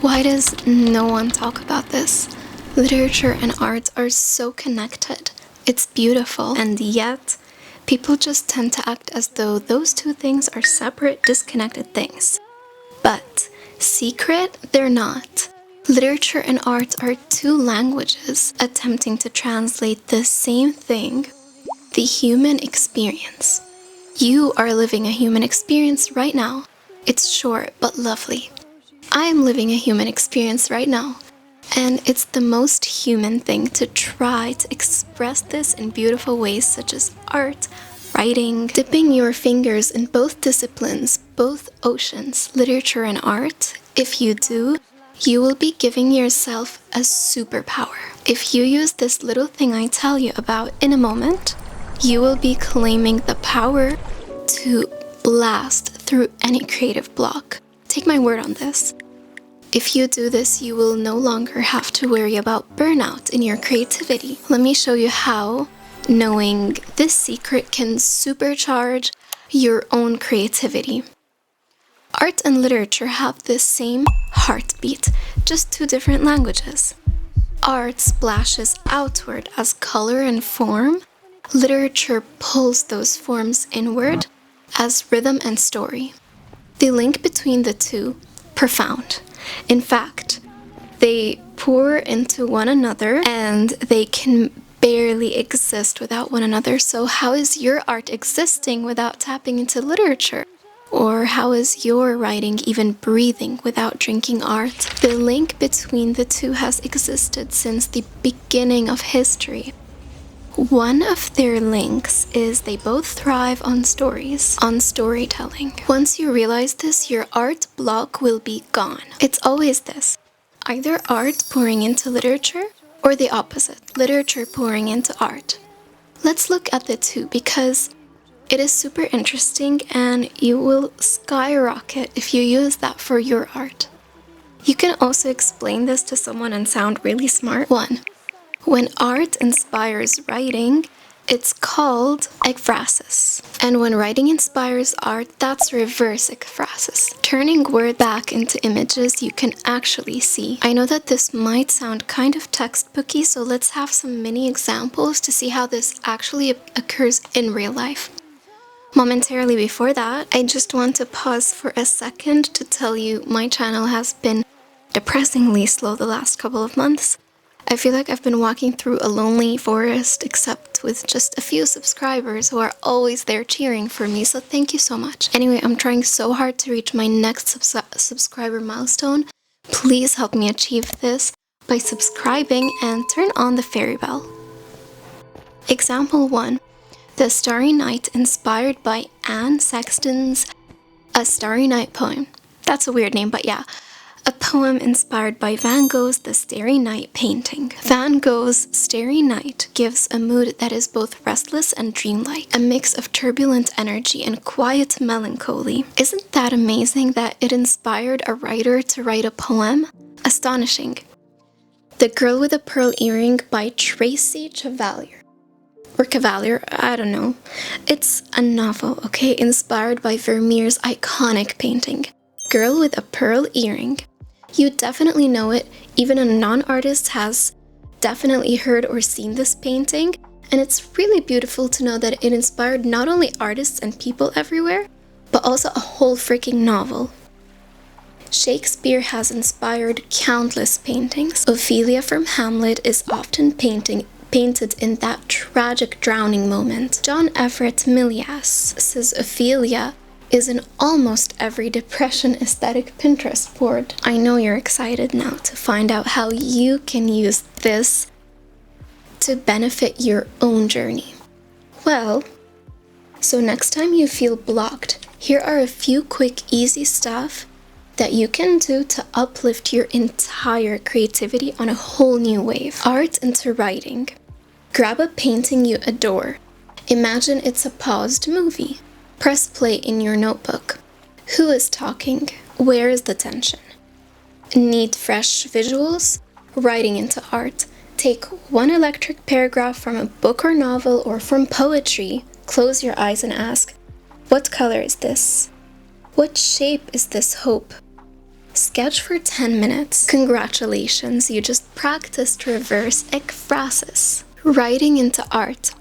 Why does no one talk about this? Literature and art are so connected. It's beautiful, and yet people just tend to act as though those two things are separate, disconnected things. But secret, they're not. Literature and art are two languages attempting to translate the same thing, the human experience. You are living a human experience right now. It's short but lovely. I am living a human experience right now. And it's the most human thing to try to express this in beautiful ways such as art, writing, dipping your fingers in both disciplines, both oceans, literature and art. If you do, you will be giving yourself a superpower. If you use this little thing I tell you about in a moment, you will be claiming the power to blast through any creative block. Take my word on this. If you do this, you will no longer have to worry about burnout in your creativity. Let me show you how knowing this secret can supercharge your own creativity. Art and literature have the same heartbeat, just two different languages. Art splashes outward as color and form. Literature pulls those forms inward as rhythm and story. The link between the two, profound. In fact, they pour into one another and they can barely exist without one another. So how is your art existing without tapping into literature? Or how is your writing even breathing without drinking art? The link between the two has existed since the beginning of history. One of their links is they both thrive on stories, on storytelling. Once you realize this, your art block will be gone. It's always this. Either art pouring into literature or the opposite, literature pouring into art. Let's look at the two because it is super interesting and you will skyrocket if you use that for your art. You can also explain this to someone and sound really smart. 1. When art inspires writing, it's called ekphrasis. And when writing inspires art, that's reverse ekphrasis. Turning word back into images you can actually see. I know that this might sound kind of textbooky, so let's have some mini examples to see how this actually occurs in real life. Momentarily before that, I just want to pause for a second to tell you my channel has been depressingly slow the last couple of months. I feel like I've been walking through a lonely forest, except with just a few subscribers who are always there cheering for me, so thank you so much. Anyway, I'm trying so hard to reach my next subscriber milestone. Please help me achieve this by subscribing and turn on the fairy bell. Example 1. The Starry Night inspired by Anne Sexton's A Starry Night poem. That's a weird name, but yeah. A poem inspired by Van Gogh's The Starry Night painting. Van Gogh's Starry Night gives a mood that is both restless and dreamlike, a mix of turbulent energy and quiet melancholy. Isn't that amazing that it inspired a writer to write a poem? Astonishing. The Girl with a Pearl Earring by Tracy Chevalier. Or Cavalier, I don't know. It's a novel, okay, inspired by Vermeer's iconic painting, Girl with a Pearl Earring. You definitely know it, even a non-artist has definitely heard or seen this painting, and it's really beautiful to know that it inspired not only artists and people everywhere, but also a whole freaking novel. Shakespeare has inspired countless paintings. Ophelia from Hamlet is often painted in that tragic drowning moment. John Everett Milias says Ophelia is in almost every depression aesthetic Pinterest board. I know you're excited now to find out how you can use this to benefit your own journey. Well, so next time you feel blocked, here are a few quick, easy stuff that you can do to uplift your entire creativity on a whole new wave. Art into writing. Grab a painting you adore. Imagine it's a paused movie. Press play in your notebook. Who is talking? Where is the tension? Need fresh visuals? Writing into art. Take one electric paragraph from a book or novel or from poetry. Close your eyes and ask, what color is this? What shape is this hope? Sketch for 10 minutes. Congratulations, you just practiced reverse ekphrasis. Writing into art.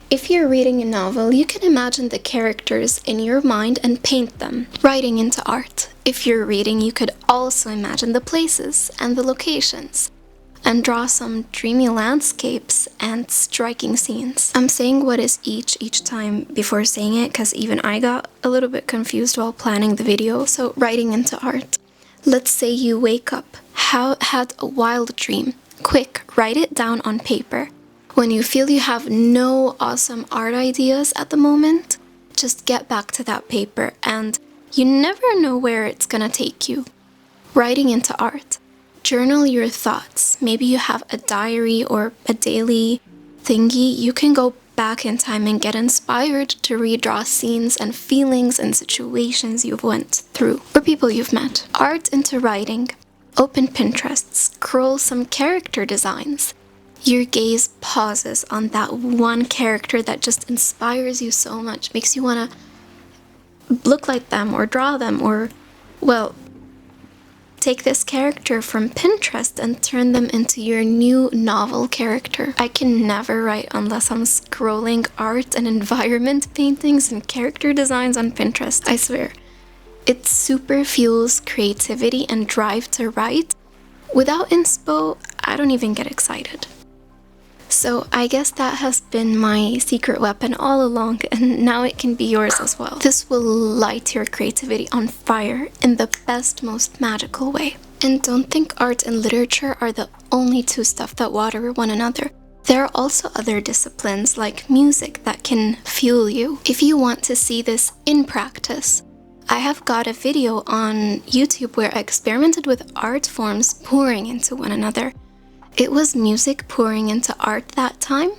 If you're reading a novel, you can imagine the characters in your mind and paint them. Writing into art. If you're reading, you could also imagine the places and the locations and draw some dreamy landscapes and striking scenes. I'm saying what is each time before saying it because even I got a little bit confused while planning the video. So writing into art. Let's say you wake up, had a wild dream. Quick, write it down on paper. When you feel you have no awesome art ideas at the moment, just get back to that paper and you never know where it's gonna take you. Writing into art. Journal your thoughts. Maybe you have a diary or a daily thingy. You can go back in time and get inspired to redraw scenes and feelings and situations you've went through or people you've met. Art into writing. Open Pinterest. Scroll some character designs. Your gaze pauses on that one character that just inspires you so much, makes you want to look like them or draw them or, well, take this character from Pinterest and turn them into your new novel character. I can never write unless I'm scrolling art and environment paintings and character designs on Pinterest, I swear. It super fuels creativity and drive to write. Without inspo, I don't even get excited. So I guess that has been my secret weapon all along, and now it can be yours as well. This will light your creativity on fire in the best, most magical way. And don't think art and literature are the only two stuff that water one another. There are also other disciplines like music that can fuel you. If you want to see this in practice, I have got a video on YouTube where I experimented with art forms pouring into one another. It was music pouring into art that time.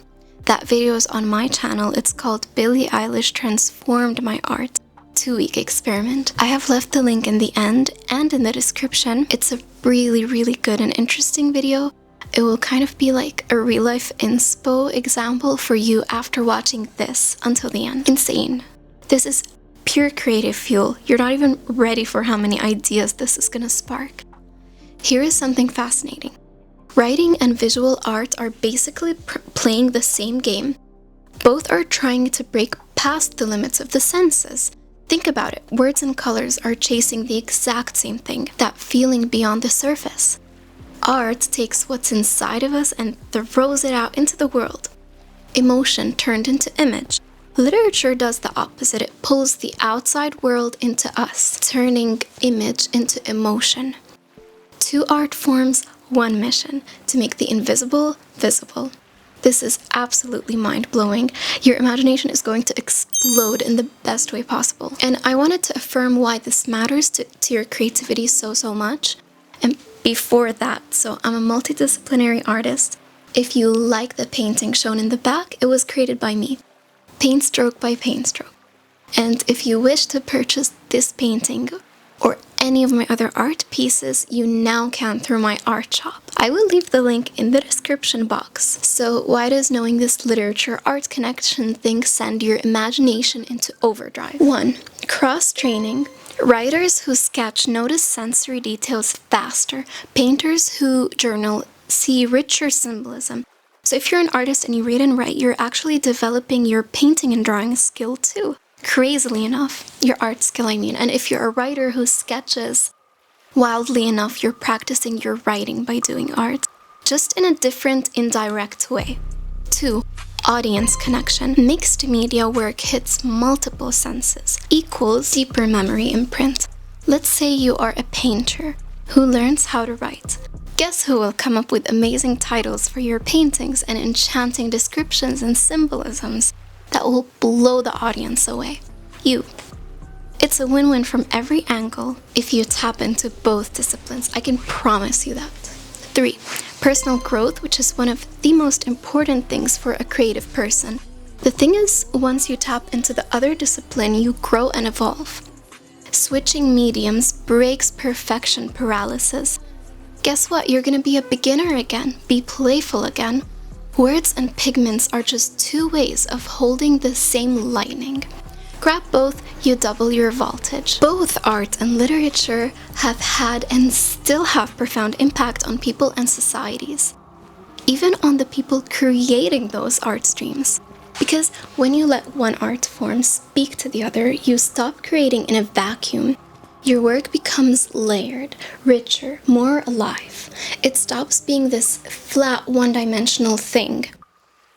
That video is on my channel. It's called Billie Eilish Transformed My Art 2-week experiment. I have left the link in the end and in the description. It's a really, really good and interesting video. It will kind of be like a real life inspo example for you after watching this until the end. Insane. This is pure creative fuel. You're not even ready for how many ideas this is gonna spark. Here is something fascinating. Writing and visual art are basically playing the same game. Both are trying to break past the limits of the senses. Think about it. Words and colors are chasing the exact same thing, that feeling beyond the surface. Art takes what's inside of us and throws it out into the world. Emotion turned into image. Literature does the opposite. It pulls the outside world into us, turning image into emotion. Two art forms, one mission, to make the invisible visible. This is absolutely mind-blowing. Your imagination is going to explode in the best way possible. And I wanted to affirm why this matters to your creativity so much. And before that, so I'm a multidisciplinary artist. If you like the painting shown in the back, it was created by me, paint stroke by paint stroke. And if you wish to purchase this painting or any of my other art pieces, you now can through my art shop. I will leave the link in the description box. So why does knowing this literature art connection thing send your imagination into overdrive? 1. Cross-training. Writers who sketch notice sensory details faster. Painters who journal see richer symbolism. So if you're an artist and you read and write, you're actually developing your painting and drawing skill too. Crazily enough, your art skill, I mean. And if you're a writer who sketches, wildly enough, you're practicing your writing by doing art, just in a different, indirect way. 2. Audience connection. Mixed media work hits multiple senses, equals deeper memory imprint. Let's say you are a painter who learns how to write. Guess who will come up with amazing titles for your paintings and enchanting descriptions and symbolisms that will blow the audience away? You. It's a win-win from every angle if you tap into both disciplines. I can promise you that. 3. Personal growth, which is one of the most important things for a creative person. The thing is, once you tap into the other discipline, you grow and evolve. Switching mediums breaks perfection paralysis. Guess what? You're gonna be a beginner again, be playful again. Words and pigments are just two ways of holding the same lightning. Grab both, you double your voltage. Both art and literature have had and still have profound impact on people and societies, even on the people creating those art streams. Because when you let one art form speak to the other, you stop creating in a vacuum. Your work becomes layered, richer, more alive. It stops being this flat, one-dimensional thing.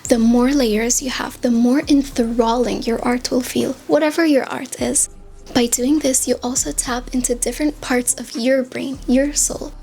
The more layers you have, the more enthralling your art will feel, whatever your art is. By doing this, you also tap into different parts of your brain, your soul.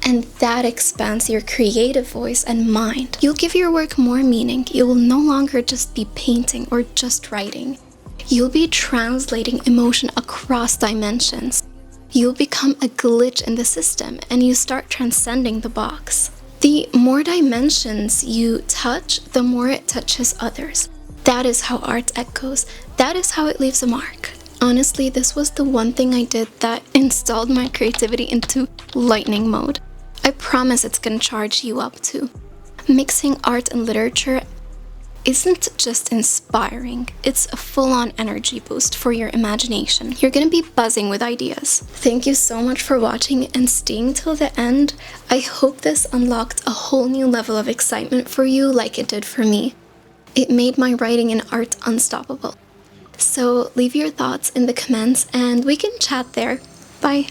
And that expands your creative voice and mind. You'll give your work more meaning. You will no longer just be painting or just writing. You'll be translating emotion across dimensions. You'll become a glitch in the system and you start transcending the box. The more dimensions you touch, the more it touches others. That is how art echoes. That is how it leaves a mark. Honestly, this was the one thing I did that installed my creativity into lightning mode. I promise it's gonna charge you up too. Mixing art and literature isn't just inspiring, it's a full-on energy boost for your imagination. You're gonna be buzzing with ideas. Thank you so much for watching and staying till the end. I hope this unlocked a whole new level of excitement for you like it did for me. It made my writing and art unstoppable. So leave your thoughts in the comments and we can chat there. Bye.